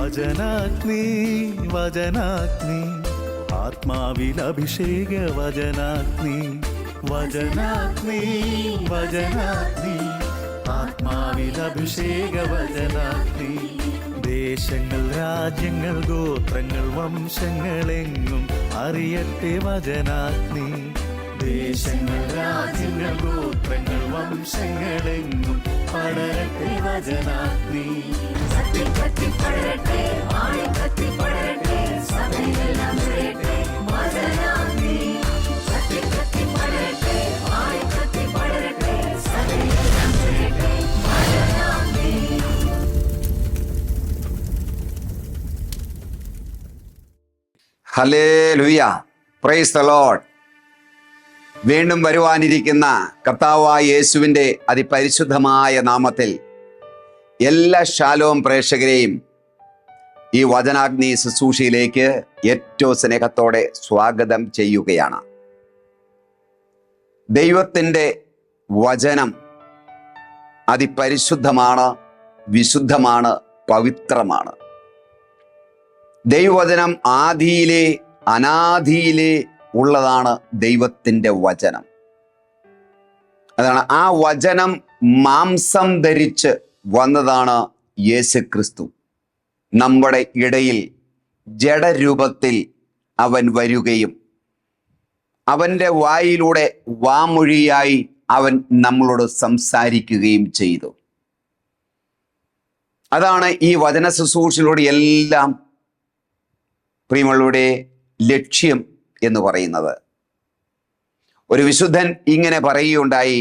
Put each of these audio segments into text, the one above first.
വചനാഗ്നി വചനാഗ്നി ആത്മാവിൽ അഭിഷേക വചനാഗ്നി വചനാഗ്നി വചനാഗ്നി ആത്മാവിൽ അഭിഷേക വചനാഗ്നി ദേശങ്ങൾ രാജ്യങ്ങൾ ഗോത്രങ്ങൾ വംശങ്ങളെങ്ങും അറിയട്ടെ വചനാഗ്നി ദേശങ്ങൾ രാജ്യങ്ങൾ ഗോത്രങ്ങൾ വംശങ്ങളെങ്ങും പടരട്ടെ വചനാഗ്നി ഹല്ലേലൂയ, പ്രൈസ് ദി ലോർഡ്. വീണ്ടും വരുവാനിരിക്കുന്ന കർത്താവായ യേശുവിൻ്റെ അതിപരിശുദ്ധമായ നാമത്തിൽ എല്ലാ ശാലോം പ്രേക്ഷകരെയും ഈ വചനാഗ്നി ശുശ്രൂഷയിലേക്ക് ഏറ്റവും സ്നേഹത്തോടെ സ്വാഗതം ചെയ്യുകയാണ്. ദൈവത്തിൻ്റെ വചനം അതിപരിശുദ്ധമാണ്, വിശുദ്ധമാണ്, പവിത്രമാണ്. ദൈവവചനം ആദിയിലെ അനാദിയിലെ ഉള്ളതാണ് ദൈവത്തിൻ്റെ വചനം. അതാണ് ആ വചനം മാംസം ധരിച്ച് വന്നതാണ് യേശുക്രിസ്തു. നമ്മുടെ ഇടയിൽ ജഡരൂപത്തിൽ അവൻ വരികയും അവൻ്റെ വായിലൂടെ വാമൊഴിയായി അവൻ നമ്മളോട് സംസാരിക്കുകയും ചെയ്തു. അതാണ് ഈ വചന ശുശ്രൂഷയിലൂടെ എല്ലാം പ്രിയമുള്ളവരുടെ ലക്ഷ്യം എന്ന് പറയുന്നത്. ഒരു വിശുദ്ധൻ ഇങ്ങനെ പറയുകയുണ്ടായി,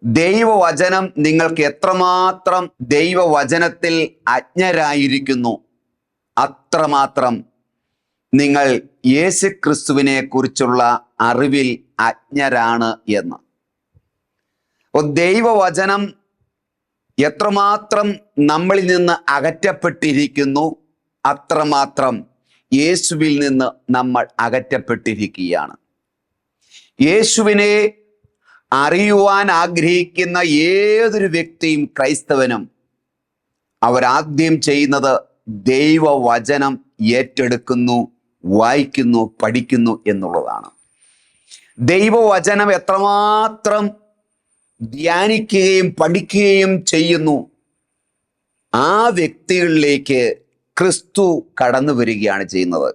ദൈവവചനം നിങ്ങൾക്ക് എത്രമാത്രം ദൈവവചനത്തിൽ അജ്ഞരായിരിക്കുന്നു അത്രമാത്രം നിങ്ങൾ യേശുക്രിസ്തുവിനെ കുറിച്ചുള്ള അറിവിൽ അജ്ഞരാണ് എന്ന്. അപ്പോൾ ദൈവവചനം എത്രമാത്രം നമ്മളിൽ നിന്ന് അകറ്റപ്പെട്ടിരിക്കുന്നു അത്രമാത്രം യേശുവിൽ നിന്ന് നമ്മൾ അകറ്റപ്പെട്ടിരിക്കുകയാണ്. യേശുവിനെ അറിയുവാൻ ആഗ്രഹിക്കുന്ന ഏതൊരു വ്യക്തിയും ക്രൈസ്തവനും അവരാദ്യം ചെയ്യുന്നത് ദൈവവചനം ഏറ്റെടുക്കുന്നു, വായിക്കുന്നു, പഠിക്കുന്നു എന്നുള്ളതാണ്. ദൈവവചനം എത്രമാത്രം ധ്യാനിക്കുകയും പഠിക്കുകയും ചെയ്യുന്നു ആ വ്യക്തികളിലേക്ക് ക്രിസ്തു കടന്നു വരികയാണ് ചെയ്യുന്നത്.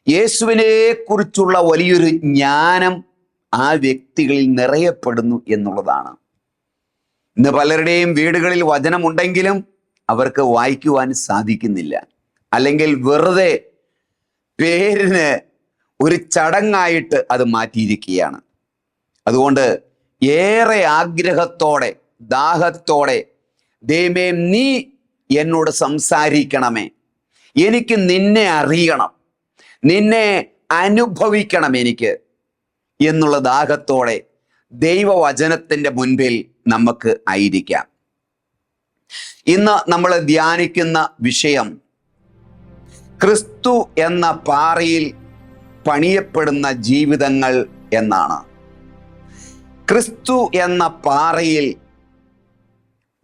യേശുവിനെ കുറിച്ചുള്ള വലിയൊരു ജ്ഞാനം ആ വ്യക്തികളിൽ നിറയപ്പെടുന്നു എന്നുള്ളതാണ്. ഇന്ന് പലരുടെയും വീടുകളിൽ വചനമുണ്ടെങ്കിലും അവർക്ക് വായിക്കുവാൻ സാധിക്കുന്നില്ല. അല്ലെങ്കിൽ വെറുതെ പേരിന് ഒരു ചടങ്ങായിട്ട് അത് മാറ്റിയിരിക്കുകയാണ്. അതുകൊണ്ട് ഏറെ ആഗ്രഹത്തോടെ ദാഹത്തോടെ ദൈവമേ നീ എന്നോട് സംസാരിക്കണമേ, എനിക്ക് നിന്നെ അറിയണം, നിന്നെ അനുഭവിക്കണം എനിക്ക് എന്നുള്ള ദാഹത്തോടെ ദൈവവചനത്തിൻ്റെ മുൻപിൽ നമുക്ക് ആയിരിക്കാം. ഇന്ന് നമ്മൾ ധ്യാനിക്കുന്ന വിഷയം ക്രിസ്തു എന്ന പാറയിൽ പണിയപ്പെടുന്ന ജീവിതങ്ങൾ എന്നാണ്. ക്രിസ്തു എന്ന പാറയിൽ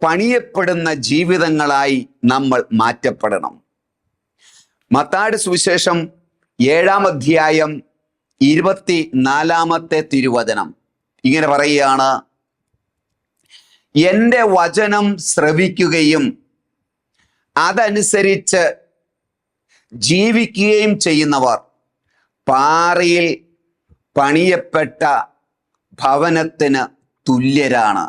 പണിയപ്പെടുന്ന ജീവിതങ്ങളായി നമ്മൾ മാറ്റപ്പെടണം. മത്തായിയുടെ സുവിശേഷം 7-ാം അധ്യായം 24-ാമത്തെ തിരുവചനം ഇങ്ങനെ പറയുകയാണ്, എൻ്റെ വചനം ശ്രവിക്കുകയും അതനുസരിച്ച് ജീവിക്കുകയും ചെയ്യുന്നവർ പാറയിൽ പണിയപ്പെട്ട ഭവനത്തിന് തുല്യരാണ്.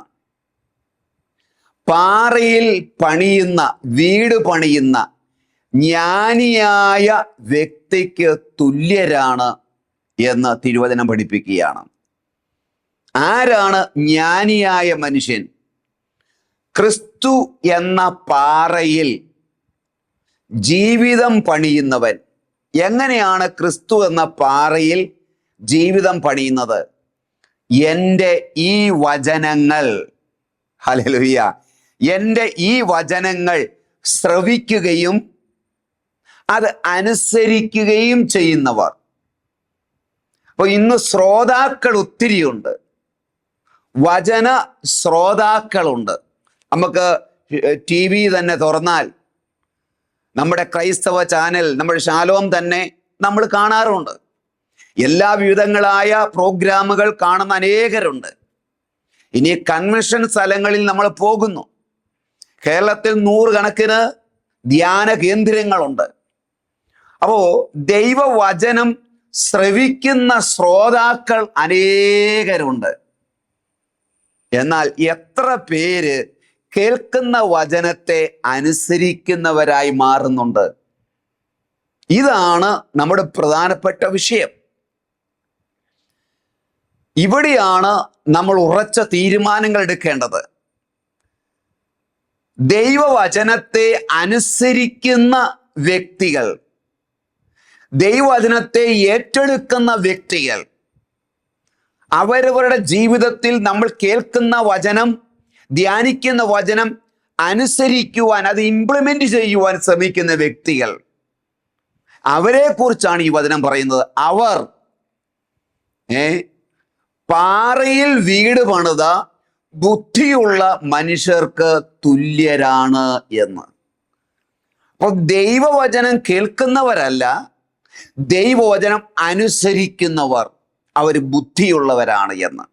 പാറയിൽ പണിയുന്ന, വീട് പണിയുന്ന ജ്ഞാനിയായ വ്യക്തിക്ക് തുല്യരാണ് എന്ന് തിരുവചനം പഠിപ്പിക്കുകയാണ്. ആരാണ് ജ്ഞാനിയായ മനുഷ്യൻ? ക്രിസ്തു എന്ന പാറയിൽ ജീവിതം പണിയുന്നവൻ. എങ്ങനെയാണ് ക്രിസ്തു എന്ന പാറയിൽ ജീവിതം പണിയുന്നത്? എൻ്റെ ഈ വചനങ്ങൾ, ഹല്ലേലൂയ, എൻ്റെ ഈ വചനങ്ങൾ ശ്രവിക്കുകയും അത് അനുസരിക്കുകയും ചെയ്യുന്നവർ. അപ്പോൾ ഇന്ന് ശ്രോതാക്കൾ ഒത്തിരിയുണ്ട്, വചന ശ്രോതാക്കളുണ്ട്. നമുക്ക് TV തന്നെ തുറന്നാൽ നമ്മുടെ ക്രൈസ്തവ ചാനൽ, നമ്മുടെ ശാലോം തന്നെ നമ്മൾ കാണാറുണ്ട്. എല്ലാ വിവിധങ്ങളായ പ്രോഗ്രാമുകൾ കാണുന്ന അനേകരുണ്ട്. ഇനി കൺവെൻഷൻ സ്ഥലങ്ങളിൽ നമ്മൾ പോകുന്നു. കേരളത്തിൽ 100 കണക്കിന് ധ്യാന കേന്ദ്രങ്ങളുണ്ട്. അപ്പോ ദൈവവചനം ശ്രവിക്കുന്ന ശ്രോതാക്കൾ അനേകരുണ്ട്. എന്നാൽ എത്ര പേര് കേൾക്കുന്ന വചനത്തെ അനുസരിക്കുന്നവരായി മാറുന്നുണ്ട്? ഇതാണ് നമ്മുടെ പ്രധാനപ്പെട്ട വിഷയം. ഇവിടെയാണ് നമ്മൾ ഉറച്ച തീരുമാനങ്ങൾ എടുക്കേണ്ടത്. ദൈവവചനത്തെ അനുസരിക്കുന്ന വ്യക്തികൾ, ദൈവവചനത്തെ ഏറ്റെടുക്കുന്ന വ്യക്തികൾ, അവരവരുടെ ജീവിതത്തിൽ നമ്മൾ കേൾക്കുന്ന വചനം, ധ്യാനിക്കുന്ന വചനം അനുസരിക്കുവാൻ, അത് ഇംപ്ലിമെന്റ് ചെയ്യുവാൻ ശ്രമിക്കുന്ന വ്യക്തികൾ, അവരെ കുറിച്ചാണ് ഈ വചനം പറയുന്നത്. അവർ പാറയിൽ വീട് പണിത ബുദ്ധിയുള്ള മനുഷ്യർക്ക് തുല്യരാണ് എന്ന്. അപ്പോൾ ദൈവവചനം കേൾക്കുന്നവരല്ല, ദൈവവചനം അനുസരിക്കുന്നവർ അവർ ബുദ്ധിയുള്ളവരാണ് എന്ന്.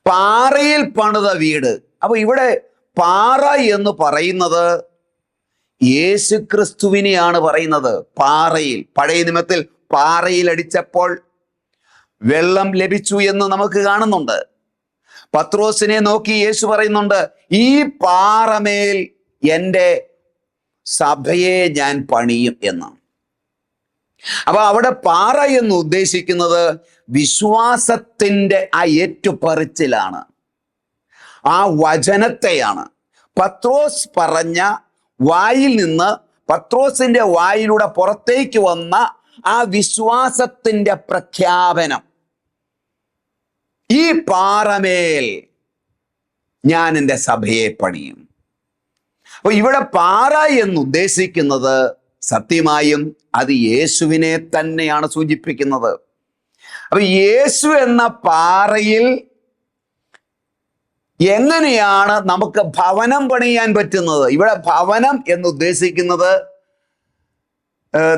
പാറയിൽ പണിത വീട്. അപ്പൊ ഇവിടെ പാറ എന്ന് പറയുന്നത് യേശു ക്രിസ്തുവിനെയാണ് പറയുന്നത്. പാറയിൽ, പഴയ നിയമത്തിൽ പാറയിൽ അടിച്ചപ്പോൾ വെള്ളം ലഭിച്ചു എന്ന് നമുക്ക് കാണുന്നുണ്ട്. പത്രോസിനെ നോക്കി യേശു പറയുന്നുണ്ട്, ഈ പാറമേൽ എൻ്റെ സഭയെ ഞാൻ പണിയും എന്ന്. അപ്പൊ അവിടെ പാറ എന്ന് ഉദ്ദേശിക്കുന്നത് വിശ്വാസത്തിൻ്റെ ആ ഏറ്റുപറിച്ചിലാണ്, ആ വചനത്തെയാണ്. പത്രോസ് പറഞ്ഞ വായിൽ നിന്ന്, പത്രോസിന്റെ വായിലൂടെ പുറത്തേക്ക് വന്ന ആ വിശ്വാസത്തിൻ്റെ പ്രഖ്യാപനം, ഈ പാറമേൽ ഞാൻ എൻ്റെ സഭയെ പണിയും. അപ്പൊ ഇവിടെ പാറ എന്ന് ഉദ്ദേശിക്കുന്നത് സത്യമായും അത് യേശുവിനെ തന്നെയാണ് സൂചിപ്പിക്കുന്നത്. അപ്പൊ യേശു എന്ന പാറയിൽ എങ്ങനെയാണ് നമുക്ക് ഭവനം പണിയാൻ പറ്റുന്നത്? ഇവിടെ ഭവനം എന്ന് ഉദ്ദേശിക്കുന്നത്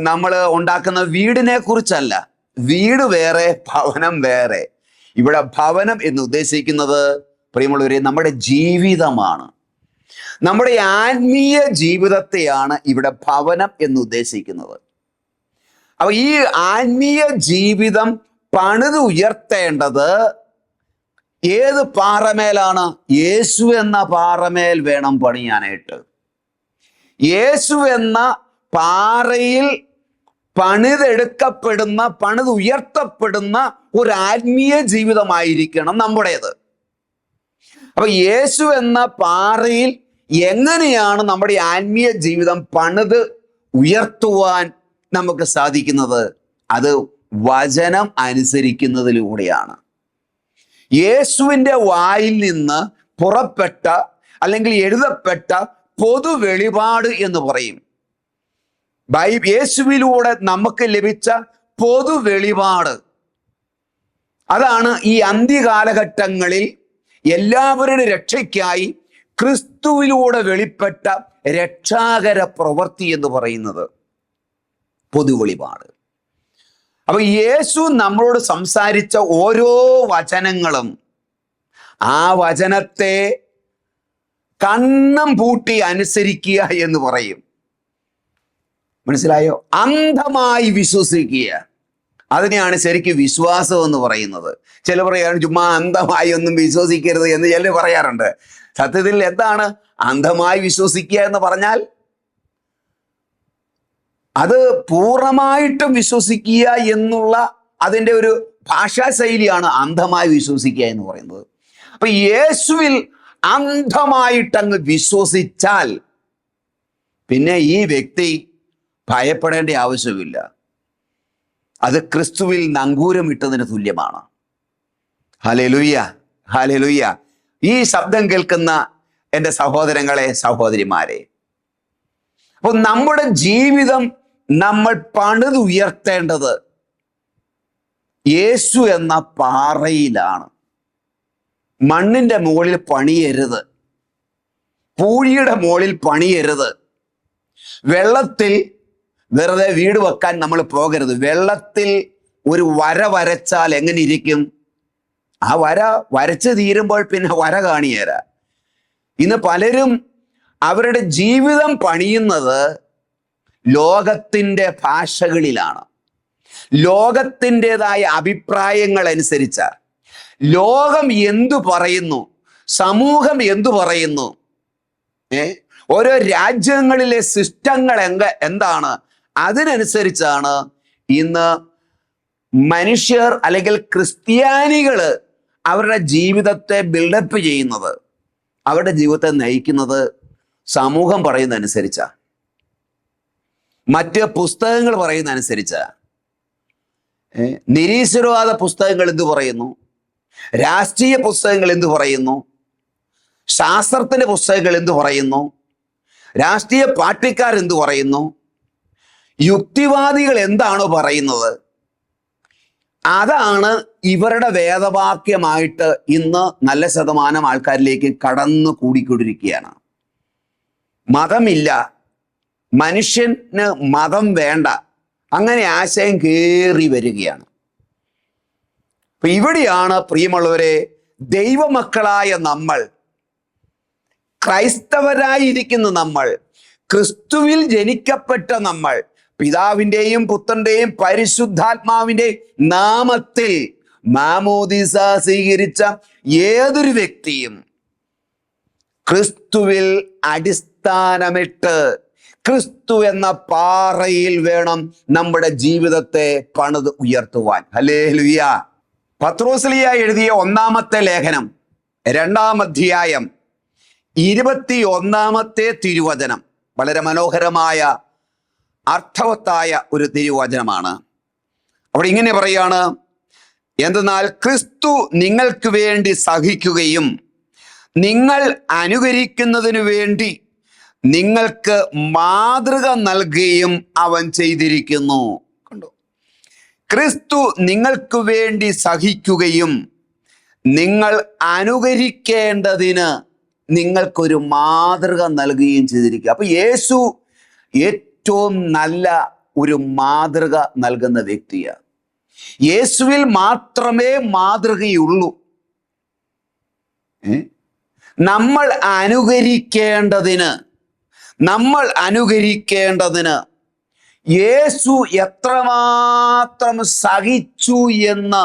നമ്മൾ ഉണ്ടാക്കുന്ന വീടിനെ കുറിച്ചല്ല. വീട് വേറെ, ഭവനം വേറെ. ഇവിടെ ഭവനം എന്ന് ഉദ്ദേശിക്കുന്നത്, പ്രിയമുള്ളവരെ, നമ്മുടെ ജീവിതമാണ്, നമ്മുടെ ആത്മീയ ജീവിതത്തെയാണ് ഇവിടെ ഭവനം എന്ന് ഉദ്ദേശിക്കുന്നത്. അപ്പൊ ഈ ആത്മീയ ജീവിതം പണിത് ഉയർത്തേണ്ടത് ഏത് പാറമേലാണ്? യേശു എന്ന പാറമേൽ വേണം പണിയാനായിട്ട്. യേശു എന്ന പാറയിൽ പണിതെടുക്കപ്പെടുന്ന, പണിത് ഉയർത്തപ്പെടുന്ന ഒരു ആത്മീയ ജീവിതമായിരിക്കണം നമ്മുടേത്. അപ്പൊ യേശു എന്ന പാറയിൽ എങ്ങനെയാണ് നമ്മുടെ ആത്മീയ ജീവിതം പണിത് ഉയർത്തുവാൻ നമുക്ക് സാധിക്കുന്നത്? അത് വചനം അനുസരിക്കുന്നതിലൂടെയാണ്. യേശുവിൻ്റെ വായിൽ നിന്ന് പുറപ്പെട്ട അല്ലെങ്കിൽ എഴുതപ്പെട്ട പൊതു വെളിപാട് എന്ന് പറയും. യേശുവിലൂടെ നമുക്ക് ലഭിച്ച പൊതു വെളിപാട്, അതാണ് ഈ അന്ത്യകാലഘട്ടങ്ങളിൽ എല്ലാവരുടെ രക്ഷയ്ക്കായി ക്രിസ്തുവിലൂടെ വെളിപ്പെട്ട രക്ഷാകര പ്രവൃത്തി എന്ന് പറയുന്നത്, പൊതു വെളിപാട്. അപ്പൊ യേശു നമ്മളോട് സംസാരിച്ച ഓരോ വചനങ്ങളും ആ വചനത്തെ കണ്ണം പൂട്ടി അനുസരിക്കുക എന്ന് പറയും. മനസ്സിലായോ? അന്ധമായി വിശ്വസിക്കുക, അതിനെയാണ് ശരിക്കും വിശ്വാസം എന്ന് പറയുന്നത്. ചില പറയാറുണ്ട് ചുമ്മാ അന്ധമായി ഒന്നും വിശ്വസിക്കരുത് എന്ന് ചിലർ പറയാറുണ്ട്. സത്യത്തിൽ എന്താണ് അന്ധമായി വിശ്വസിക്കുക എന്ന് പറഞ്ഞാൽ? അത് പൂർണ്ണമായിട്ടും വിശ്വസിക്കുക എന്നുള്ള അതിൻ്റെ ഒരു ഭാഷാ ശൈലിയാണ് അന്ധമായി വിശ്വസിക്കുക എന്ന് പറയുന്നത്. അപ്പൊ യേശുവിൽ അന്ധമായിട്ടങ്ങ് വിശ്വസിച്ചാൽ പിന്നെ ഈ വ്യക്തി ഭയപ്പെടേണ്ട ആവശ്യമില്ല. അത് ക്രിസ്തുവിൽ നങ്കൂരം ഇട്ടതിന് തുല്യമാണ്. Hallelujah, hallelujah. ഈ ശബ്ദം കേൾക്കുന്ന എൻ്റെ സഹോദരങ്ങളെ, സഹോദരിമാരെ, അപ്പോൾ നമ്മുടെ ജീവിതം നമ്മൾ പണിത് ഉയർത്തേണ്ടത് യേശു എന്ന പാറയിലാണ്. മണ്ണിൻ്റെ മുകളിൽ പണിയരുത്, പൂഴിയുടെ മുകളിൽ പണിയരുത്, വെള്ളത്തിൽ വെറുതെ വീട് വെക്കാൻ നമ്മൾ പോകരുത്. വെള്ളത്തിൽ ഒരു വര വരച്ചാൽ എങ്ങനെ ഇരിക്കും? ആ വര വരച്ച് തീരുമ്പോൾ പിന്നെ വര കാണിയേര. ഇന്ന് പലരും അവരുടെ ജീവിതം പണിയുന്നത് ലോകത്തിൻ്റെ ഭാഷകളിലാണ്, ലോകത്തിൻ്റെതായ അഭിപ്രായങ്ങൾ അനുസരിച്ച. ലോകം എന്തു പറയുന്നു, സമൂഹം എന്തു പറയുന്നു, ഓരോ രാജ്യങ്ങളിലെ സിസ്റ്റങ്ങൾ എന്താണ്, അതിനനുസരിച്ചാണ് ഇന്ന് മനുഷ്യർ അല്ലെങ്കിൽ ക്രിസ്ത്യാനികൾ അവരുടെ ജീവിതത്തെ ബിൽഡപ്പ് ചെയ്യുന്നത്, അവരുടെ ജീവിതത്തെ നയിക്കുന്നത് സമൂഹം പറയുന്നതനുസരിച്ചാ, മറ്റ് പുസ്തകങ്ങൾ പറയുന്നതനുസരിച്ചാ. നിരീശ്വരവാദ പുസ്തകങ്ങൾ എന്തു പറയുന്നു, രാഷ്ട്രീയ പുസ്തകങ്ങൾ എന്തു പറയുന്നു, ശാസ്ത്രത്തിന്റെ പുസ്തകങ്ങൾ എന്തു പറയുന്നു, രാഷ്ട്രീയ പാർട്ടിക്കാർ എന്തു പറയുന്നു, യുക്തിവാദികൾ എന്താണോ പറയുന്നത്, അതാണ് ഇവരുടെ വേദവാക്യമായിട്ട് ഇന്ന് നല്ല ശതമാനം ആൾക്കാരിലേക്ക് കടന്നു കൂടിക്കൊണ്ടിരിക്കുകയാണ്. മതമില്ല, മനുഷ്യന് മതം വേണ്ട, അങ്ങനെ ആശയം കയറി വരികയാണ്. അപ്പൊ ഇവിടെയാണ് പ്രിയമുള്ളവരെ, ദൈവമക്കളായ നമ്മൾ, ക്രൈസ്തവരായിരിക്കുന്ന നമ്മൾ, ക്രിസ്തുവിൽ ജനിക്കപ്പെട്ട നമ്മൾ, പിതാവിൻ്റെയും പുത്രന്റെയും പരിശുദ്ധാത്മാവിൻ്റെയും നാമത്തിൽ മാമോദീസ സ്വീകരിച്ച ഏതൊരു വ്യക്തിയും ക്രിസ്തുവിൽ അടിസ്ഥാനമിട്ട് ക്രിസ്തു എന്ന പാറയിൽ വേണം നമ്മുടെ ജീവിതത്തെ പണിത് ഉയർത്തുവാൻ. ഹല്ലേലൂയ. പത്രോസ്ലീഹ എഴുതിയ ഒന്നാമത്തെ ലേഖനം 2-ാം അധ്യായം 21-ാമത്തെ തിരുവചനം വളരെ മനോഹരമായ അർത്ഥവത്തായ ഒരു തിരുവചനമാണ്. അവിടെ ഇങ്ങനെ പറയാണ്, എന്തെന്നാൽ ക്രിസ്തു നിങ്ങൾക്ക് വേണ്ടി സഹിക്കുകയും നിങ്ങൾ അനുകരിക്കുന്നതിനു വേണ്ടി നിങ്ങൾക്ക് മാതൃക നൽകുകയും അവൻ ചെയ്തിരിക്കുന്നു. കണ്ടോ? ക്രിസ്തു നിങ്ങൾക്ക് വേണ്ടി സഹിക്കുകയും നിങ്ങൾ അനുകരിക്കേണ്ടതിന് നിങ്ങൾക്കൊരു മാതൃക നൽകുകയും ചെയ്തിരിക്കുക. അപ്പൊ യേശു ഏറ്റവും നല്ല ഒരു മാതൃക നൽകുന്ന വ്യക്തിയാണ്. യേശുവിൽ മാത്രമേ മാതൃകയുള്ളൂ. നമ്മൾ അനുകരിക്കേണ്ടതിന് യേശു എത്രമാത്രം സഹിച്ചു എന്ന്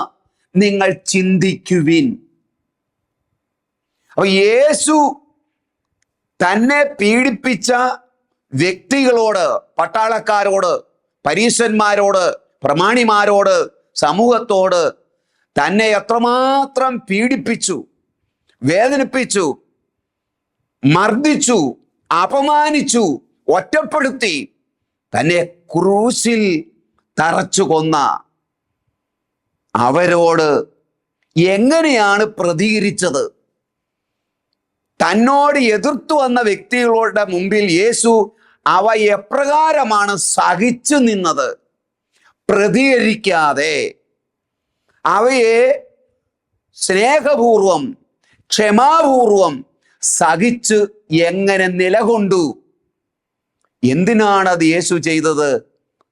നിങ്ങൾ ചിന്തിക്കുവിൻ. അപ്പൊ യേശു തന്നെ പീഡിപ്പിച്ച വ്യക്തികളോട്, പട്ടാളക്കാരോട്, പരീശന്മാരോട്, പ്രമാണിമാരോട്, സമൂഹത്തോട് തന്നെ എത്രമാത്രം പീഡിപ്പിച്ചു, വേദനിപ്പിച്ചു, മർദ്ദിച്ചു, അപമാനിച്ചു, ഒറ്റപ്പെടുത്തി, തന്നെ ക്രൂശിൽ തറച്ചു കൊന്ന അവരോട് എങ്ങനെയാണ് പ്രതികരിച്ചത്? തന്നോട് എതിർത്തു വന്ന വ്യക്തികളുടെ മുമ്പിൽ യേശു അവ എപ്രകാരമാണ് സഹിച്ചു നിന്നത്? പ്രതികരിക്കാതെ അവയെ സ്നേഹപൂർവം, ക്ഷമാപൂർവം സഹിച്ച് എങ്ങനെ നിലകൊണ്ടു? എന്തിനാണ് അത് യേശു ചെയ്തത്?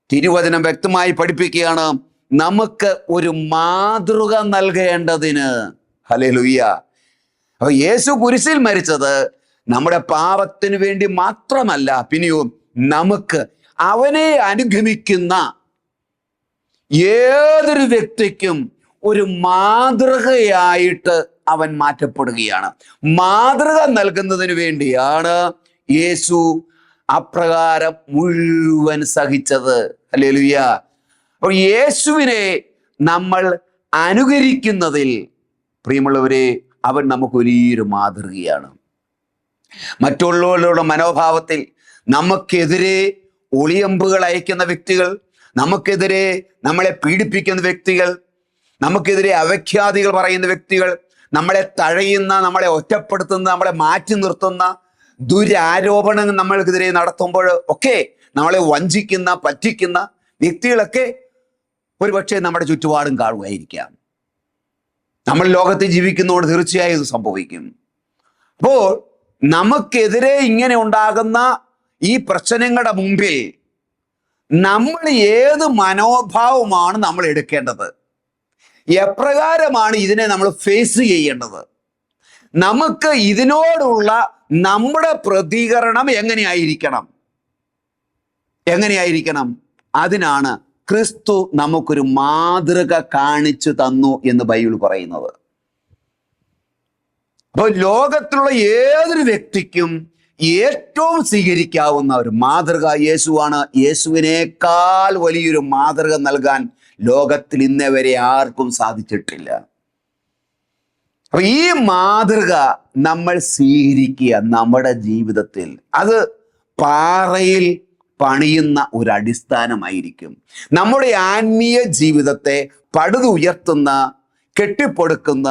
തിരുവചനം വ്യക്തമായി പഠിപ്പിക്കുകയാണ്, നമുക്ക് ഒരു മാതൃക നൽകേണ്ടതിന്. ഹല്ലേലൂയ. അപ്പൊ യേശു കുരിശിൽ മരിച്ചത് നമ്മുടെ പാപത്തിന് വേണ്ടി മാത്രമല്ല, പിന്നെയോ നമുക്ക്, അവനെ അനുഗമിക്കുന്ന ഏതൊരു വ്യക്തിക്കും ഒരു മാതൃകയായിട്ട് അവൻ മാറ്റപ്പെടുകയാണ്. മാതൃക നൽകുന്നതിന് വേണ്ടിയാണ് യേശു അപ്രകാരം മുഴുവൻ സഹിച്ചത്. ഹല്ലേലൂയ. അപ്പോൾ യേശുവിനെ നമ്മൾ അനുകരിക്കുന്നതിൽ പ്രിയമുള്ളവരെ, അവൻ നമുക്ക് വലിയൊരു മാതൃകയാണ്. മറ്റുള്ളവരുടെ മനോഭാവത്തിൽ നമുക്കെതിരെ ഒളിയമ്പുകൾ അയക്കുന്ന വ്യക്തികൾ, നമുക്കെതിരെ നമ്മളെ പീഡിപ്പിക്കുന്ന വ്യക്തികൾ, നമുക്കെതിരെ അപഖ്യാതികൾ പറയുന്ന വ്യക്തികൾ, നമ്മളെ തഴയുന്ന, നമ്മളെ ഒറ്റപ്പെടുത്തുന്ന, നമ്മളെ മാറ്റി നിർത്തുന്ന ദുരാരോപണങ്ങൾ നമ്മൾക്കെതിരെ നടത്തുമ്പോൾ ഒക്കെ നമ്മളെ വഞ്ചിക്കുന്ന, പറ്റിക്കുന്ന വ്യക്തികളൊക്കെ ഒരുപക്ഷെ നമ്മുടെ ചുറ്റുപാടും കാണുമായിരിക്കാം. നമ്മൾ ലോകത്ത് ജീവിക്കുന്നതുകൊണ്ട് തീർച്ചയായും ഇത് സംഭവിക്കും. അപ്പോൾ നമുക്കെതിരെ ഇങ്ങനെ ഉണ്ടാകുന്ന ഈ പ്രശ്നങ്ങളുടെ മുമ്പിൽ നമ്മൾ ഏത് മനോഭാവമാണ് നമ്മൾ എടുക്കേണ്ടത്, എപ്രകാരമാണ് ഇതിനെ നമ്മൾ ഫേസ് ചെയ്യേണ്ടത്, നമുക്ക് ഇതിനോടുള്ള നമ്മുടെ പ്രതികരണം എങ്ങനെയായിരിക്കണം? അതിനാണ് ക്രിസ്തു നമുക്കൊരു മാതൃക കാണിച്ചു തന്നു എന്ന് ബൈബിൾ പറയുന്നത്. അപ്പോൾ ലോകത്തിലുള്ള ഏതൊരു വ്യക്തിക്കും ഏറ്റവും സ്വീകരിക്കാവുന്ന ഒരു മാതൃക യേശുവാണ്. യേശുവിനേക്കാൾ വലിയൊരു മാതൃക നൽകാൻ ലോകത്തിൽ ഇന്നേ വരെ ആർക്കും സാധിച്ചിട്ടില്ല. അപ്പൊ ഈ മാതൃക നമ്മൾ സ്വീകരിക്കുക നമ്മുടെ ജീവിതത്തിൽ. അത് പാറയിൽ പണിയുന്ന ഒരു അടിസ്ഥാനമായിരിക്കും. നമ്മുടെ ആത്മീയ ജീവിതത്തെ പടുതുയർത്തുന്ന, കെട്ടിപ്പടുക്കുന്ന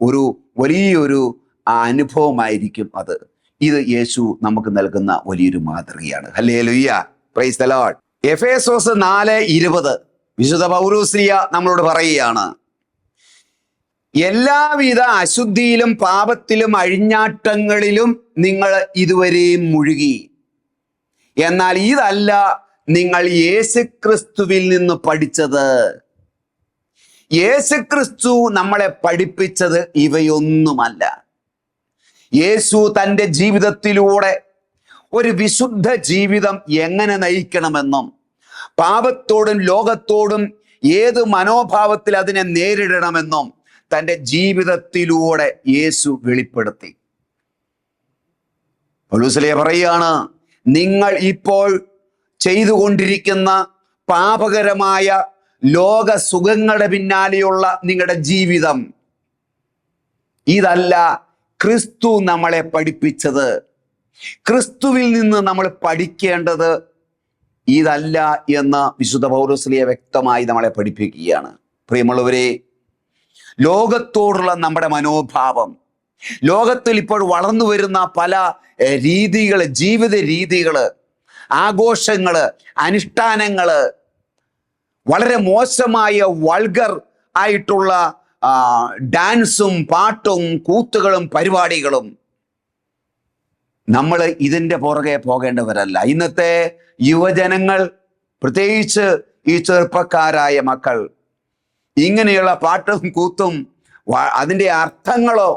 ഒരു വലിയൊരു അനുഭവമായിരിക്കും അത്. ഇത് യേശു നമുക്ക് നൽകുന്ന വലിയൊരു മാതൃകയാണ്. Hallelujah, praise the Lord. Ephesus 4:20 വിശുദ്ധ പൗലോസ്ലീഹ നമ്മളോട് പറയുകയാണ്, എല്ലാവിധ അശുദ്ധിയിലും പാപത്തിലും അഴിഞ്ഞാട്ടങ്ങളിലും നിങ്ങൾ ഇതുവരെയും മുഴുകി. എന്നാൽ ഇതല്ല നിങ്ങൾ യേശുക്രിസ്തുവിൽ നിന്ന് പഠിച്ചത്. യേശുക്രിസ്തു നമ്മളെ പഠിപ്പിച്ചത് ഇവയൊന്നുമല്ല. യേശു തൻ്റെ ജീവിതത്തിലൂടെ ഒരു വിശുദ്ധ ജീവിതം എങ്ങനെ നയിക്കണമെന്നും പാപത്തോടും ലോകത്തോടും ഏത് മനോഭാവത്തിൽ അതിനെ നേരിടണമെന്നും തൻ്റെ ജീവിതത്തിലൂടെ യേശു വെളിപ്പെടുത്തി. പൗലോസ് പറയുകയാണ്, നിങ്ങൾ ഇപ്പോൾ ചെയ്തുകൊണ്ടിരിക്കുന്ന പാപകരമായ ലോക സുഖങ്ങളുടെ പിന്നാലെയുള്ള നിങ്ങളുടെ ജീവിതം ഇതല്ല ക്രിസ്തു നമ്മളെ പഠിപ്പിച്ചത്. ക്രിസ്തുവിൽ നിന്ന് നമ്മൾ പഠിക്കേണ്ടത് ഇതല്ല എന്ന് വിശുദ്ധ പൗലോസ്ലീഹ വ്യക്തമായി നമ്മളെ പഠിപ്പിക്കുകയാണ്. പ്രിയമുള്ളവരെ, ലോകത്തോടുള്ള നമ്മുടെ മനോഭാവം, ലോകത്തിൽ ഇപ്പോൾ വളർന്നു വരുന്ന പല രീതികൾ, ജീവിത രീതികൾ, ആഘോഷങ്ങള്, അനുഷ്ഠാനങ്ങള്, വളരെ മോശമായ വൾഗർ ആയിട്ടുള്ള ഡാൻസും പാട്ടും കൂത്തുകളും പരിപാടികളും, നമ്മൾ ഇതിൻ്റെ പുറകെ പോകേണ്ടവരല്ല. ഇന്നത്തെ യുവജനങ്ങൾ, പ്രത്യേകിച്ച് ഈ ചെറുപ്പക്കാരായ മക്കൾ, ഇങ്ങനെയുള്ള പാട്ടും കൂത്തും അതിൻ്റെ അർത്ഥങ്ങളോ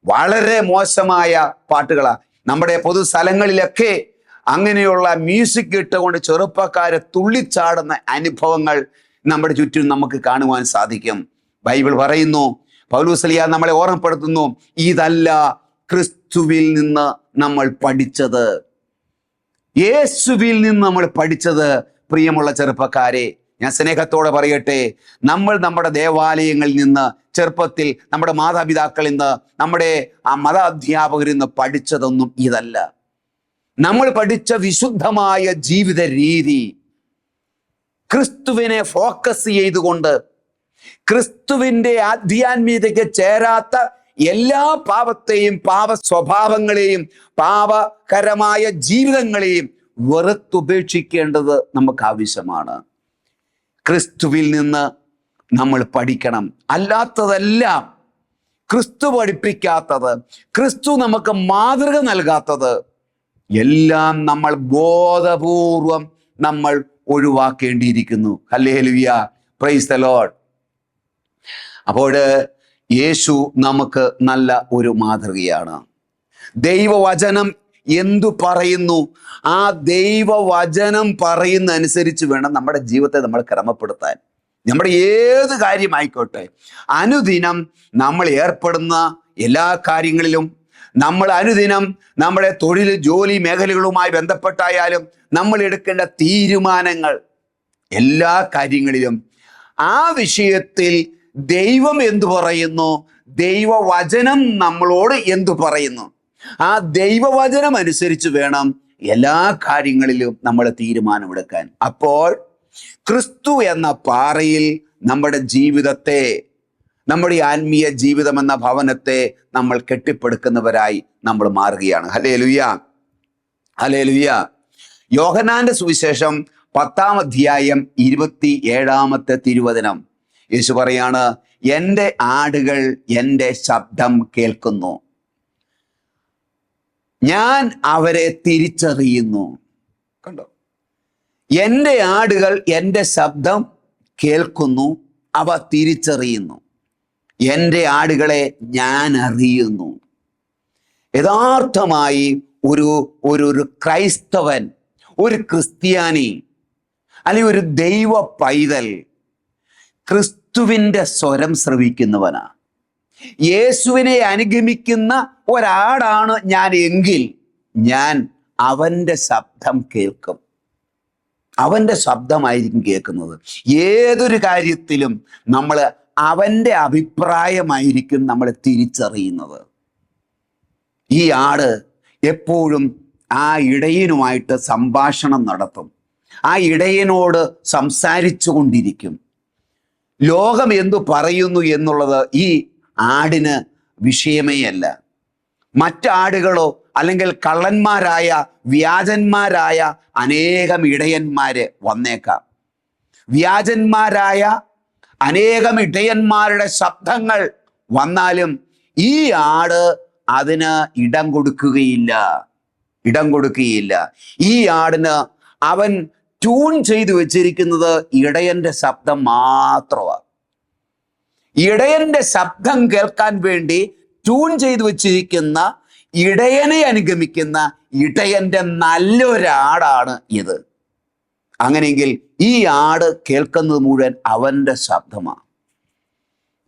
വളരെ മോശമായ പാട്ടുകളാണ്. നമ്മുടെ പൊതുസ്ഥലങ്ങളിലൊക്കെ അങ്ങനെയുള്ള മ്യൂസിക് ഇട്ടുകൊണ്ട് ചെറുപ്പക്കാരെ തുള്ളിച്ചാടുന്ന അനുഭവങ്ങൾ നമ്മുടെ ചുറ്റും നമുക്ക് കാണുവാൻ സാധിക്കും. ബൈബിൾ പറയുന്നു, പൗലോസ്ലീഹ നമ്മളെ ഓർമ്മപ്പെടുത്തുന്നു, ഇതല്ല ക്രിസ്തുവിൽ നിന്ന് നമ്മൾ പഠിച്ചത്. യേശുവിൽ നിന്ന് നമ്മൾ പഠിച്ചത്. പ്രിയമുള്ള ചെറുപ്പക്കാരെ, ഞാൻ സ്നേഹത്തോടെ പറയട്ടെ, നമ്മൾ നമ്മുടെ ദേവാലയങ്ങളിൽ നിന്ന്, ചെറുപ്പത്തിൽ നമ്മുടെ മാതാപിതാക്കളിൽ നിന്ന്, നമ്മുടെ മതാധ്യാപകരിൽ നിന്ന് പഠിച്ചതൊന്നും ഇതല്ല. നമ്മൾ പഠിച്ച വിശുദ്ധമായ ജീവിത രീതി, ക്രിസ്തുവിനെ ഫോക്കസ് ചെയ്തുകൊണ്ട്, ക്രിസ്തുവിൻ്റെ ആധ്യാത്മികതയ്ക്ക് ചേരാത്ത എല്ലാ പാപത്തെയും, പാപ സ്വഭാവങ്ങളെയും, പാപകരമായ ജീവിതങ്ങളെയും വെറുത്തുപേക്ഷിക്കേണ്ടത് നമുക്ക് ആവശ്യമാണ്. ക്രിസ്തുവിൽ നിന്ന് നമ്മൾ പഠിക്കണം. അല്ലാത്തതെല്ലാം, ക്രിസ്തു പഠിപ്പിക്കാത്തത്, ക്രിസ്തു നമുക്ക് മാതൃക നൽകാത്തത് എല്ലാം നമ്മൾ ബോധപൂർവം നമ്മൾ ഒഴിവാക്കേണ്ടിയിരിക്കുന്നു. Hallelujah, praise the Lord. അപ്പോൾ യേശു നമുക്ക് നല്ല ഒരു മാതൃകയാണ്. ദൈവവചനം എന്തു പറയുന്നു, ആ ദൈവവചനം പറയുന്ന അനുസരിച്ച് വേണം നമ്മുടെ ജീവിതത്തെ നമ്മൾ ക്രമപ്പെടുത്താൻ. നമ്മുടെ ഏത് കാര്യമായിക്കോട്ടെ, അനുദിനം നമ്മൾ ഏർപ്പെടുന്ന എല്ലാ കാര്യങ്ങളിലും, നമ്മൾ അനുദിനം നമ്മുടെ തൊഴിൽ, ജോലി മേഖലകളുമായി ബന്ധപ്പെട്ടായാലും നമ്മൾ എടുക്കേണ്ട തീരുമാനങ്ങൾ, എല്ലാ കാര്യങ്ങളിലും ആ വിഷയത്തിൽ ദൈവം എന്തു പറയുന്നു, ദൈവവചനം നമ്മളോട് എന്തു പറയുന്നു, ആ ദൈവവചനം അനുസരിച്ച് വേണം എല്ലാ കാര്യങ്ങളിലും നമ്മൾ തീരുമാനമെടുക്കാൻ. അപ്പോൾ ക്രിസ്തു എന്ന പാറയിൽ നമ്മുടെ ജീവിതത്തെ, നമ്മുടെ ആത്മീയ ജീവിതം എന്ന ഭവനത്തെ നമ്മൾ കെട്ടിപ്പടുക്കുന്നവരായി നമ്മൾ മാറുകയാണ്. Hallelujah, hallelujah. യോഹന്നാന്റെ സുവിശേഷം 10-ാം അധ്യായം 27-ാമത്തെ തിരുവചനം യേശു പറയാണ്, എൻ്റെ ആടുകൾ എൻ്റെ ശബ്ദം കേൾക്കുന്നു, ഞാൻ അവരെ തിരിച്ചറിയുന്നു, കണ്ടോ? എൻ്റെ ആടുകൾ എൻ്റെ ശബ്ദം കേൾക്കുന്നു, അവ തിരിച്ചറിയുന്നു. എൻ്റെ ആടുകളെ ഞാൻ അറിയുന്നു. യഥാർത്ഥമായി ഒരു ഒരു ക്രൈസ്തവൻ, ഒരു ക്രിസ്ത്യാനി, അല്ലെങ്കിൽ ഒരു ദൈവ പൈതൽ ക്രിസ്തുവിൻ്റെ സ്വരം ശ്രവിക്കുന്നവനാ. യേശുവിനെ അനുഗമിക്കുന്ന ഒരാടാണ് ഞാൻ എങ്കിൽ ഞാൻ അവൻ്റെ ശബ്ദം കേൾക്കും. അവൻ്റെ ശബ്ദമായിരിക്കും കേൾക്കുന്നത്. ഏതൊരു കാര്യത്തിലും നമ്മൾ അവൻ്റെ അഭിപ്രായമായിരിക്കും നമ്മൾ തിരിച്ചറിയുന്നത്. ഈ ആട് എപ്പോഴും ആ ഇടയനുമായിട്ട് സംഭാഷണം നടത്തും. ആ ഇടയനോട് സംസാരിച്ചു കൊണ്ടിരിക്കും. ലോകം എന്തു പറയുന്നു എന്നുള്ളത് ഈ ആടിന് വിഷയമേ അല്ല. മറ്റാടുകളോ അല്ലെങ്കിൽ കള്ളന്മാരായ വ്യാജന്മാരായ അനേകം ഇടയന്മാര് വന്നേക്കാം. വ്യാജന്മാരായ അനേകം ഇടയന്മാരുടെ ശബ്ദങ്ങൾ വന്നാലും ഈ ആട് അതിന് ഇടം കൊടുക്കുകയില്ല. ഈ ആടിന് അവൻ ട്യൂൺ ചെയ്തു വെച്ചിരിക്കുന്നത് ഇടയന്റെ ശബ്ദം മാത്രമാണ്. ഇടയന്റെ ശബ്ദം കേൾക്കാൻ വേണ്ടി ട്യൂൺ ചെയ്തു വെച്ചിരിക്കുന്ന, ഇടയനെ അനുഗമിക്കുന്ന ഇടയന്റെ നല്ലൊരാടാണ് ഇത്. അങ്ങനെയെങ്കിൽ ഈ ആട് കേൾക്കുന്നത് മുഴുവൻ അവന്റെ ശബ്ദമാണ്.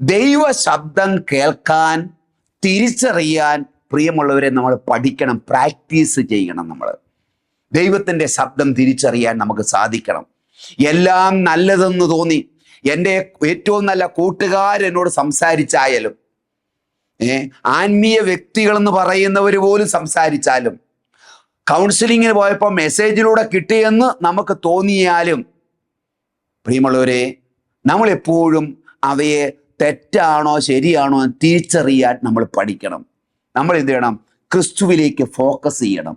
ദൈവ ശബ്ദം കേൾക്കാൻ, തിരിച്ചറിയാൻ പ്രിയമുള്ളവരെ നമ്മൾ പഠിക്കണം, പ്രാക്ടീസ് ചെയ്യണം. നമ്മൾ ദൈവത്തിൻ്റെ ശബ്ദം തിരിച്ചറിയാൻ നമുക്ക് സാധിക്കണം. എല്ലാം നല്ലതെന്ന് തോന്നി എൻ്റെ ഏറ്റവും നല്ല കൂട്ടുകാരെന്നോട് സംസാരിച്ചായാലും, ആത്മീയ വ്യക്തികളെന്ന് പറയുന്നവർ പോലും സംസാരിച്ചാലും, കൗൺസിലിങ്ങിന് പോയപ്പോൾ മെസ്സേജിലൂടെ കിട്ടിയെന്ന് നമുക്ക് തോന്നിയാലും, പ്രിയമുള്ളവരെ, നമ്മളെപ്പോഴും അവയെ തെറ്റാണോ ശരിയാണോ എന്ന് തിരിച്ചറിയാൻ നമ്മൾ പഠിക്കണം. നമ്മൾ എന്ത് ചെയ്യണം? ക്രിസ്തുവിലേക്ക് ഫോക്കസ് ചെയ്യണം,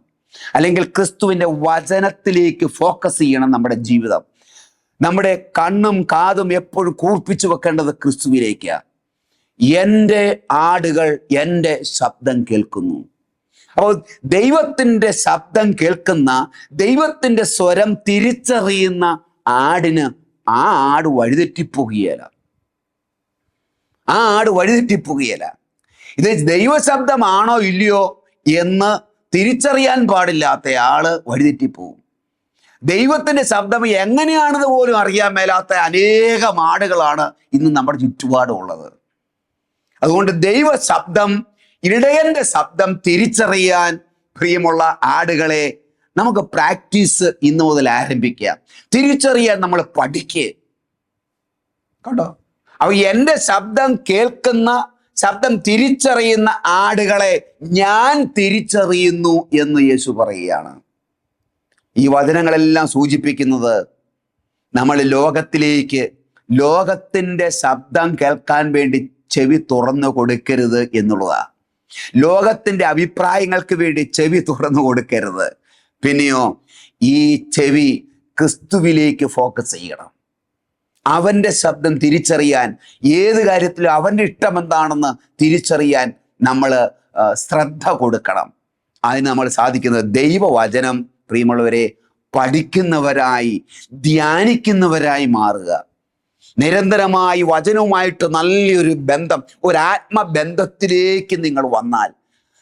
അല്ലെങ്കിൽ ക്രിസ്തുവിൻ്റെ വചനത്തിലേക്ക് ഫോക്കസ് ചെയ്യണം. നമ്മുടെ ജീവിതം, നമ്മുടെ കണ്ണും കാതും എപ്പോഴും കൂർപ്പിച്ചു വെക്കേണ്ടത് ക്രിസ്തുവിലേക്കാണ്. എൻ്റെ ആടുകൾ എൻ്റെ ശബ്ദം കേൾക്കുന്നു. അപ്പോൾ ദൈവത്തിൻ്റെ ശബ്ദം കേൾക്കുന്ന, ദൈവത്തിൻ്റെ സ്വരം തിരിച്ചറിയുന്ന ആടിന് ആ ആട് വഴിതെറ്റിപ്പോകുകയില്ല. ഇത് ദൈവശബ്ദമാണോ ഇല്ലയോ എന്ന് തിരിച്ചറിയാൻ പാടില്ലാത്ത ആള് വഴിതെറ്റിപ്പോകും. ദൈവത്തിൻ്റെ ശബ്ദം എങ്ങനെയാണെന്ന് പോലും അറിയാൻ മേലാത്ത അനേകം ആടുകളാണ് ഇന്ന് നമ്മുടെ ചുറ്റുപാടുമുള്ളത്. അതുകൊണ്ട് ദൈവ ശബ്ദം, ഇടയന്റെ ശബ്ദം തിരിച്ചറിയാൻ പ്രിയമുള്ള ആടുകളെ നമുക്ക് പ്രാക്ടീസ് ഇന്ന് മുതൽ ആരംഭിക്കാം. തിരിച്ചറിയാൻ നമ്മൾ പഠിക്കുക. കണ്ടോ? അപ്പോൾ എൻ്റെ ശബ്ദം കേൾക്കുന്ന, ശബ്ദം തിരിച്ചറിയുന്ന ആടുകളെ ഞാൻ തിരിച്ചറിയുന്നു എന്ന് യേശു പറയുകയാണ്. ഈ വചനങ്ങളെല്ലാം സൂചിപ്പിക്കുന്നത് നമ്മൾ ലോകത്തിൻ്റെ ശബ്ദം കേൾക്കാൻ വേണ്ടി ചെവി തുറന്നു കൊടുക്കരുത് എന്നുള്ളതാണ്. ലോകത്തിൻ്റെ അഭിപ്രായങ്ങൾക്ക് വേണ്ടി ചെവി തുറന്നു കൊടുക്കരുത്. പിന്നെയോ ഈ ചെവി ക്രിസ്തുവിലേക്ക് ഫോക്കസ് ചെയ്യണം. അവൻ്റെ ശബ്ദം തിരിച്ചറിയാൻ, ഏത് കാര്യത്തിലും അവൻ്റെ ഇഷ്ടം എന്താണെന്ന് തിരിച്ചറിയാൻ നമ്മൾ ശ്രദ്ധ കൊടുക്കണം. അതിന് നമ്മൾ സാധിക്കുന്നത് ദൈവവചനം പ്രിയമുള്ളവരെ പഠിക്കുന്നവരായി, ധ്യാനിക്കുന്നവരായി മാറുക. നിരന്തരമായി വചനവുമായിട്ട് നല്ലൊരു ബന്ധം, ഒരു ആത്മബന്ധത്തിലേക്ക് നിങ്ങൾ വന്നാൽ,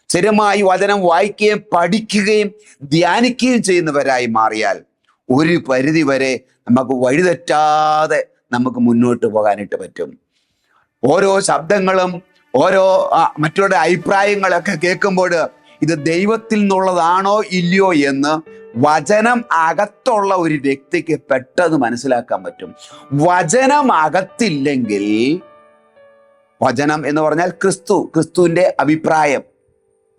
സ്ഥിരമായി വചനം വായിക്കുകയും പഠിക്കുകയും ധ്യാനിക്കുകയും ചെയ്യുന്നവരായി മാറിയാൽ ഒരു പരിധി വരെ നമുക്ക് വഴിതെറ്റാതെ നമുക്ക് മുന്നോട്ട് പോകാനായിട്ട് പറ്റും. ഓരോ ശബ്ദങ്ങളും, ഓരോ മറ്റുള്ള അഭിപ്രായങ്ങളൊക്കെ കേൾക്കുമ്പോൾ ഇത് ദൈവത്തിൽ നിന്നുള്ളതാണോ ഇല്ലയോ എന്ന് വചനം അകത്തുള്ള ഒരു വ്യക്തിക്ക് പെട്ടെന്ന് മനസ്സിലാക്കാൻ പറ്റും. വചനം അകത്തില്ലെങ്കിൽ, വചനം എന്ന് പറഞ്ഞാൽ ക്രിസ്തുവിൻ്റെ അഭിപ്രായം,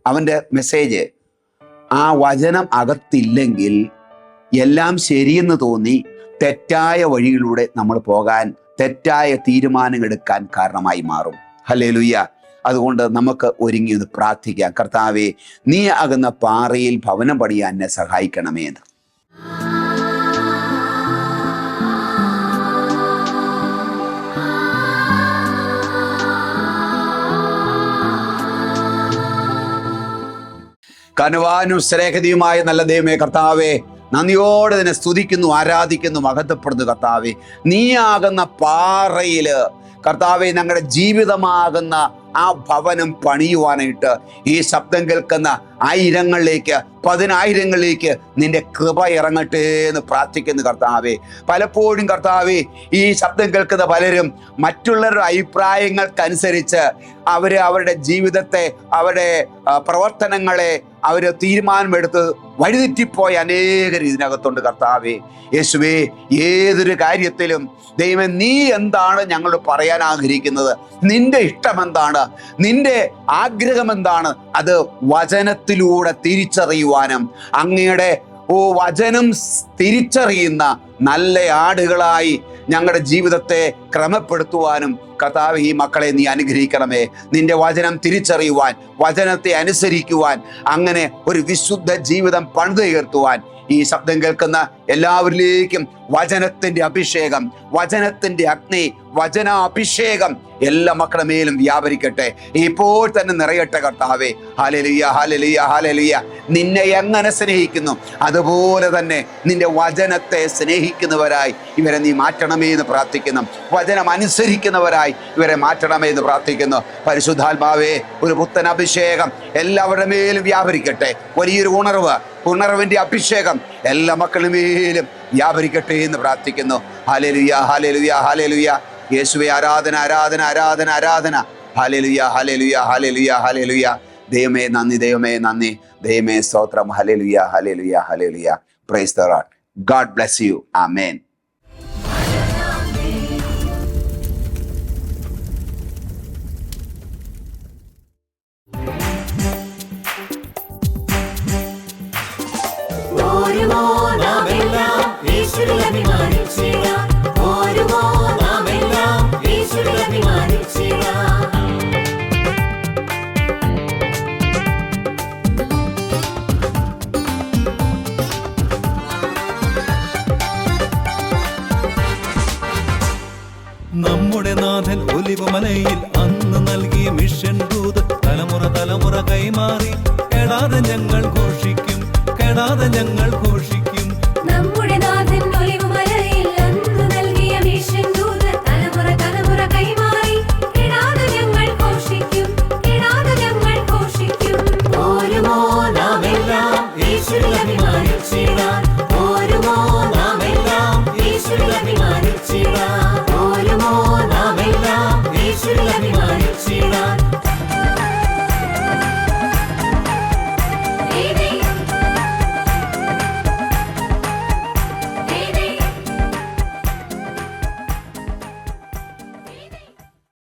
അവൻ്റെ മെസ്സേജ്, ആ വചനം അകത്തില്ലെങ്കിൽ എല്ലാം ശരിയെന്ന് തോന്നി തെറ്റായ വഴിയിലൂടെ നമ്മൾ പോകാൻ, തെറ്റായ തീരുമാനങ്ങൾ എടുക്കാൻ കാരണമായി മാറും. ഹല്ലേലൂയ. അതുകൊണ്ട് നമുക്ക് ഒരുങ്ങി ഒന്ന് പ്രാർത്ഥിക്കാം. കർത്താവേ, നീ ആകുന്ന പാറയിൽ ഭവനം പണിയാൻ എന്നെ സഹായിക്കണമേ എന്ന്. കനുവാനും സ്നേഹതയുമായ നല്ല ദൈവമേ കർത്താവേ, നന്ദിയോടെ നിന്നെ സ്തുതിക്കുന്നു, ആരാധിക്കുന്നു, മഹത്വപ്പെടുന്നു കർത്താവേ. നീയാകുന്ന പാറയില് കർത്താവെ ഞങ്ങളുടെ ജീവിതമാകുന്ന ആ ഭവനം പണിയുവാനായിട്ട് ഈ ശബ്ദം കേൾക്കുന്ന ആയിരങ്ങളിലേക്ക്, പതിനായിരങ്ങളിലേക്ക് നിന്റെ കൃപ ഇറങ്ങട്ടെ എന്ന് പ്രാർത്ഥിക്കുന്നു കർത്താവേ. പലപ്പോഴും കർത്താവേ, ഈ ശബ്ദം കേൾക്കുന്ന പലരും മറ്റുള്ളവരുടെ അഭിപ്രായങ്ങൾക്കനുസരിച്ച് അവരുടെ ജീവിതത്തെ, അവരുടെ പ്രവർത്തനങ്ങളെ തീരുമാനമെടുത്ത് വഴിതെറ്റിപ്പോയ അനേകർ ഇതിനകത്തുണ്ട് കർത്താവേ. യേശുവേ, ഏതൊരു കാര്യത്തിലും ദൈവം നീ എന്താണ് ഞങ്ങളോട് പറയാൻ ആഗ്രഹിക്കുന്നത്, നിന്റെ ഇഷ്ടം എന്താണ്, നിന്റെ ആഗ്രഹം എന്താണ്, അത് വചനത്തിലൂടെ തിരിച്ചറിയുവാനും അങ്ങയുടെ വചനം തിരിച്ചറിയുന്ന നല്ല ആടുകളായി ഞങ്ങളുടെ ജീവിതത്തെ ക്രമപ്പെടുത്തുവാനും കർത്താവ് ഈ മക്കളെ നീ അനുഗ്രഹിക്കണമേ. നിന്റെ വചനം തിരിച്ചറിയുവാൻ, വചനത്തെ അനുസരിക്കുവാൻ, അങ്ങനെ ഒരു വിശുദ്ധ ജീവിതം പണിതുയർത്തുവാൻ ഈ ശബ്ദം കേൾക്കുന്ന എല്ലാവരിലേക്കും വചനത്തിന്റെ അഭിഷേകം, വചനത്തിന്റെ അഗ്നി, വചനാഭിഷേകം എല്ലാ മക്കളുടെ മേലും വ്യാപരിക്കട്ടെ, ഇപ്പോൾ തന്നെ നിറയട്ടെ കർത്താവേ. Hallelujah, hallelujah, hallelujah. നിന്നെ എങ്ങനെ സ്നേഹിക്കുന്നു അതുപോലെ തന്നെ നിന്റെ വചനത്തെ സ്നേഹിക്കുന്നവരായി ഇവരെ നീ മാറ്റണമേ എന്ന് പ്രാർത്ഥിക്കുന്നു. വചനം അനുസരിക്കുന്നവരായി ഇവരെ മാറ്റണമേ എന്ന് പ്രാർത്ഥിക്കുന്നു. പരിശുദ്ധാത്മാവേ, ഒരു പുത്തൻ അഭിഷേകം എല്ലാവരുടെ മേലും വ്യാപരിക്കട്ടെ. വലിയൊരു ഉണർവിന്റെ അഭിഷേകം എല്ലാ മക്കളുടെ മേലും വ്യാപരിക്കട്ടെ എന്ന് പ്രാർത്ഥിക്കുന്നു. Hallelujah, hallelujah, hallelujah. യേശുവേ, ആരാധന, ആരാധന, ആരാധന, ആരാധന. Hallelujah, hallelujah, hallelujah, hallelujah. ദൈവമേ നന്ദി, ദൈവമേ നന്ദി, ദൈവമേ സ്തോത്രം. Hallelujah, hallelujah, hallelujah. Praise the Lord. God bless you. Amen. നമ്മുടെ നാഥൻ ഒലിവുമലയിൽ അന്ന് നൽകിയ മിഷൻ ദൂത് തലമുറ തലമുറ കൈമാറി കെടാതെ ഞങ്ങൾ ഘോഷിക്കും, കെടാതെ ഞങ്ങൾ